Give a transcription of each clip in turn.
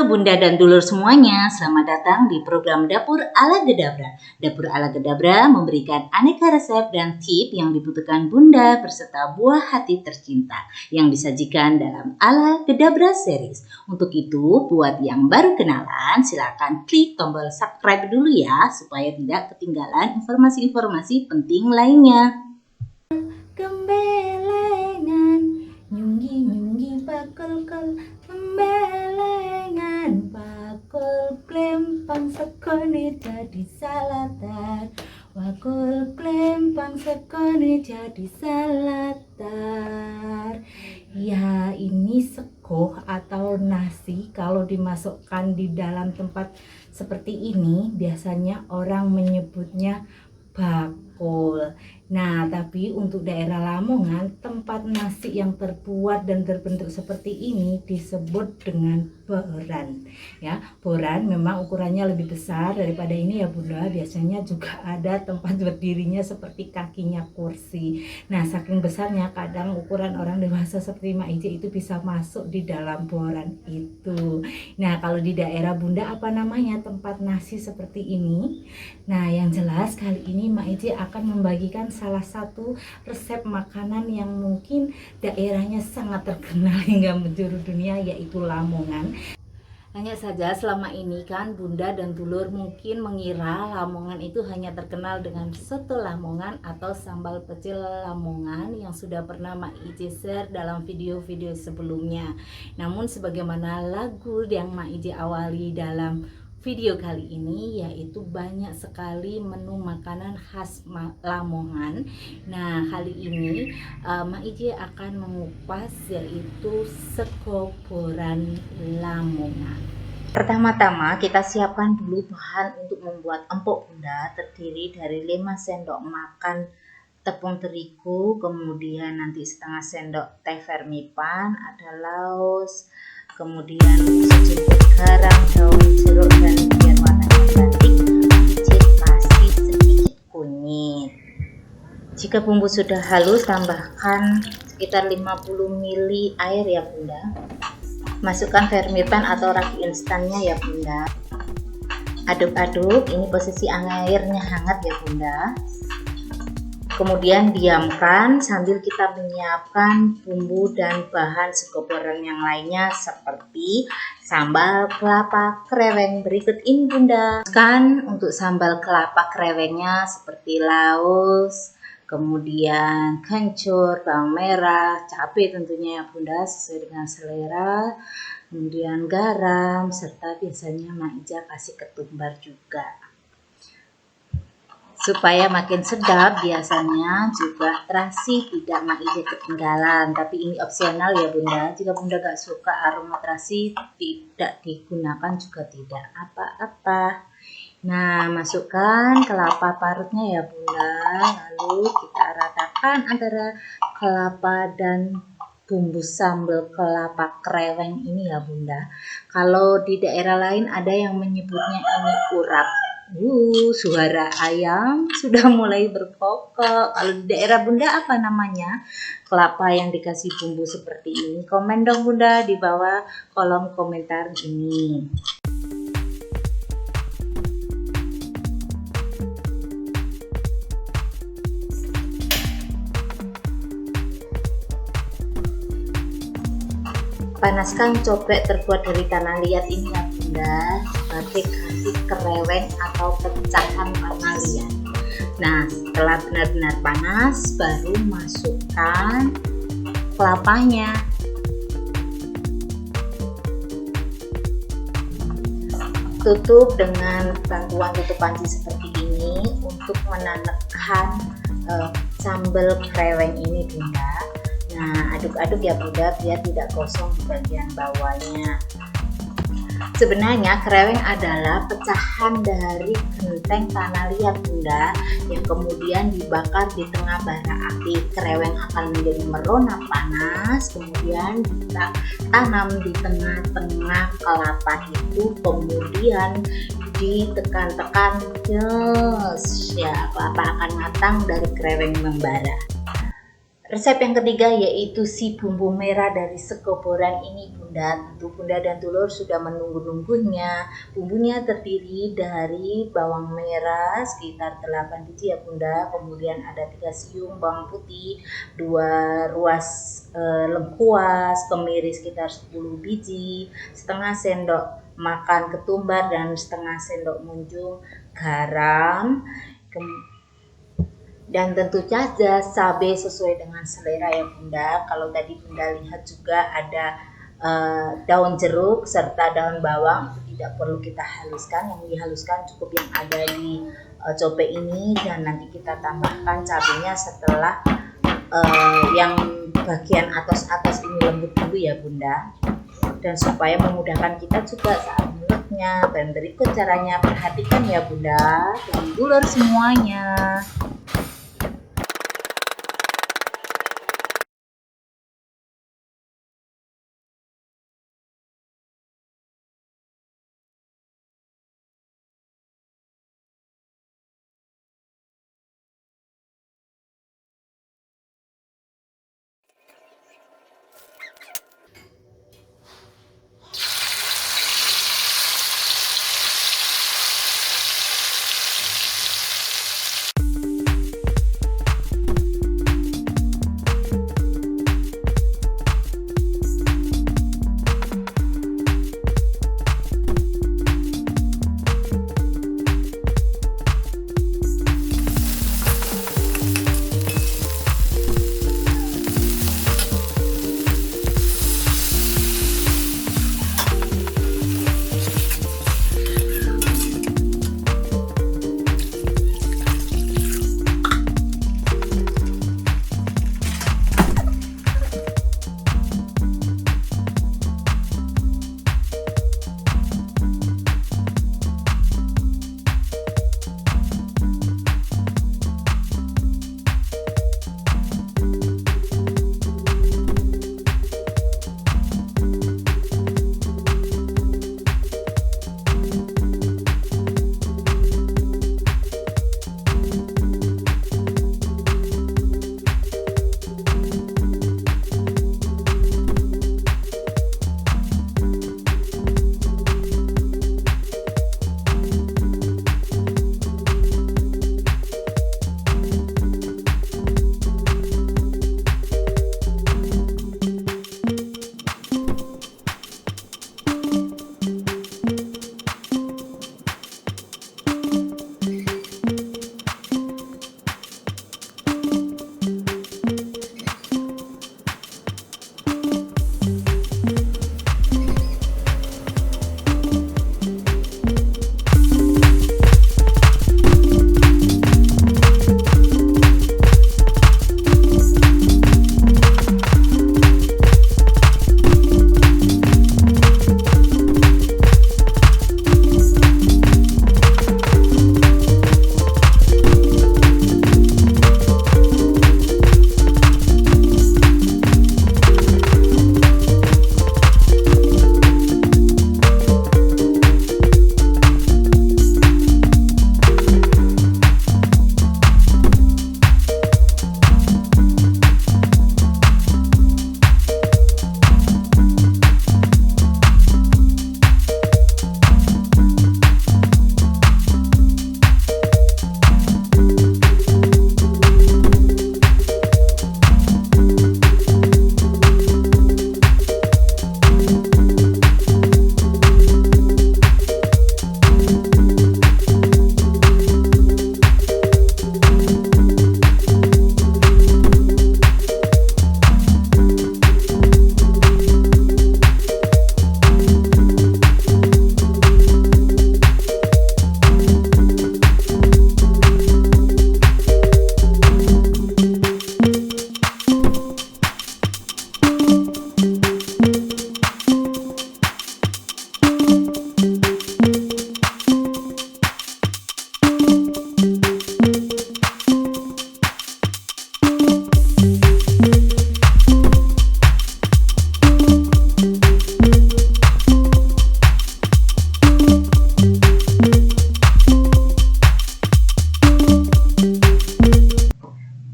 Halo Bunda dan Dulur semuanya, selamat datang di program Dapur Ala Gedabra. Dapur Ala Gedabra memberikan aneka resep dan tip yang dibutuhkan Bunda berserta buah hati tercinta yang disajikan dalam Ala Gedabra series. Untuk itu, buat yang baru kenalan, silakan klik tombol subscribe dulu ya supaya tidak ketinggalan informasi-informasi penting lainnya. Gembelengan nyunggi bakul gembelengan bakul klempang sekone jadi salatar bakul klempang sekone jadi salatar. Ya, ini sego atau nasi kalau dimasukkan di dalam tempat seperti ini biasanya orang menyebutnya bakul. Nah, tapi untuk daerah Lamongan, tempat nasi yang terbuat dan terbentuk seperti ini disebut dengan boran. Ya, boran memang ukurannya lebih besar daripada ini ya Bunda. Biasanya juga ada tempat berdirinya seperti kakinya kursi. Nah, saking besarnya kadang ukuran orang dewasa seperti Mak Ije itu bisa masuk di dalam boran itu. Nah, kalau di daerah Bunda apa namanya tempat nasi seperti ini? Nah, yang jelas kali ini Mak Ije akan membagikan salah satu resep makanan yang mungkin daerahnya sangat terkenal hingga menjuru dunia, yaitu Lamongan. Hanya saja selama ini kan Bunda dan Dulur mungkin mengira Lamongan itu hanya terkenal dengan soto Lamongan atau sambal pecel Lamongan yang sudah pernah Mak Ije share dalam video-video sebelumnya. Namun sebagaimana lagu yang Mak Ije awali dalam video kali ini, yaitu banyak sekali menu makanan khas Lamongan. Nah, kali ini Mak Ije akan mengupas yaitu sego boran Lamongan. Pertama-tama kita siapkan dulu bahan untuk membuat empuk Bunda, terdiri dari 5 sendok makan tepung terigu, kemudian nanti setengah sendok teh vermipan, ada laos, kemudian secukupnya garam, daun jeruk, dan biar warnanya cantik kasih sedikit kunyit. Jika bumbu sudah halus, tambahkan sekitar 50 ml air ya Bunda. Masukkan vermipan atau ragi instannya ya Bunda. Aduk-aduk, ini posisi airnya hangat ya Bunda. Kemudian diamkan sambil kita menyiapkan bumbu dan bahan sego boran yang lainnya seperti sambal kelapa kreweng berikut ini Bunda. Untuk sambal kelapa krewengnya seperti laos, kemudian kencur, bawang merah, cabai tentunya ya Bunda sesuai dengan selera, kemudian garam, serta biasanya Mak Ije kasih ketumbar juga. Supaya makin sedap, biasanya juga terasi tidak Mak Ije ketinggalan, tapi ini opsional ya Bunda. Jika Bunda gak suka aroma terasi, tidak digunakan juga tidak apa-apa. Nah, masukkan kelapa parutnya ya Bunda, lalu kita ratakan antara kelapa dan bumbu sambal kelapa kreweng ini ya Bunda. Kalau di daerah lain ada yang menyebutnya ini urap. Suara ayam sudah mulai berkokok. Kalau di daerah Bunda apa namanya? Kelapa yang dikasih bumbu seperti ini. Komen dong Bunda di bawah kolom komentar ini. Panaskan cobek terbuat dari tanah liat ini ya Bunda, sebagai kasih kreweng atau pecahan tanah liat. Nah, setelah benar-benar panas, baru masukkan kelapanya. Tutup dengan bantuan tutup panci seperti ini untuk menanamkan sambal kreweng ini Bunda. Nah, aduk-aduk ya Bunda biar tidak gosong di bagian bawahnya. Sebenarnya kreweng adalah pecahan dari genteng tanah liat Bunda yang kemudian dibakar di tengah bara api. Kreweng akan menjadi merona panas, kemudian kita tanam di tengah-tengah kelapa itu, kemudian ditekan-tekan, ya kelapa akan matang dari kreweng membara. Resep yang ketiga yaitu si bumbu merah dari sego boran ini Bunda. Bunda. Tentu Bunda dan Dulur sudah menunggu-nunggunya. Bumbunya terdiri dari bawang merah sekitar 8 biji ya Bunda. Kemudian ada 3 siung bawang putih, 2 ruas lengkuas, kemiri sekitar 10 biji, setengah sendok makan ketumbar dan setengah sendok munjung garam, dan tentu saja cabai sesuai dengan selera ya Bunda. Kalau tadi Bunda lihat juga ada daun jeruk serta daun bawang, itu tidak perlu kita haluskan, yang dihaluskan cukup yang ada di cobe ini, dan nanti kita tambahkan cabenya setelah yang bagian atas ini lembut dulu ya Bunda, dan supaya memudahkan kita juga saat meluknya. Dan berikut caranya, perhatikan ya Bunda dan Dulur semuanya.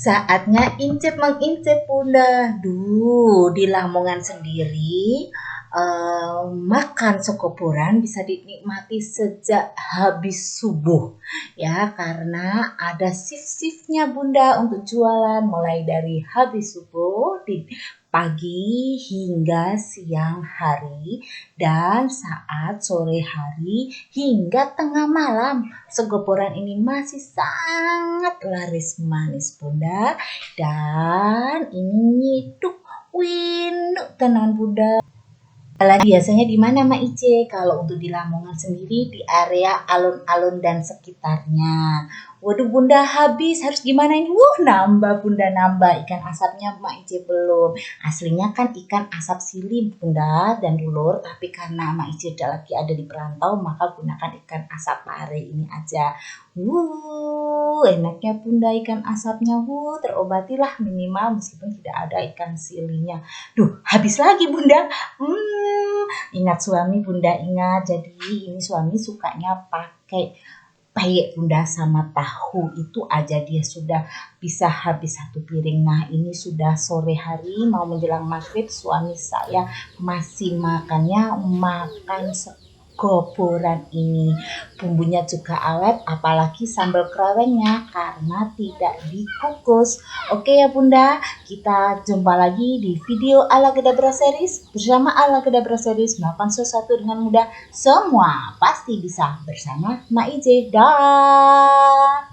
Saatnya incip mengincip Bunda. Di Lamongan sendiri makan sekoboran bisa dinikmati sejak habis subuh ya, karena ada shift-shiftnya Bunda untuk jualan mulai dari habis subuh di pagi hingga siang hari dan saat sore hari hingga tengah malam. Sekoboran ini masih sangat laris manis Bunda, dan ini nyiduk winuk tenan Bunda. Biasanya di mana Mak Ice? Kalau untuk di Lamongan sendiri di area alun-alun dan sekitarnya. Waduh Bunda, habis harus gimana ini? Nambah Bunda, nambah ikan asapnya Mak Ice belum. Aslinya kan ikan asap sili Bunda dan dulur, tapi karena Mak Ice lagi ada di perantau maka gunakan ikan asap pare ini aja. Enaknya Bunda ikan asapnya. Terobatilah minimal meskipun tidak ada ikan silinya. Duh, habis lagi Bunda. Ingat suami Bunda, ingat. Jadi ini suami sukanya pakai peyek Bunda sama tahu, itu aja dia sudah bisa habis satu piring. Nah ini sudah sore hari mau menjelang maghrib, suami saya masih makan sekoboran ini. Bumbunya juga awet, apalagi sambal kerawengnya karena tidak dikukus. Oke ya Bunda, kita jumpa lagi di video Ala Kedabra Series. Bersama Ala Kedabra Series melakukan sesuatu dengan mudah, semua pasti bisa bersama Mak Ice. Dah.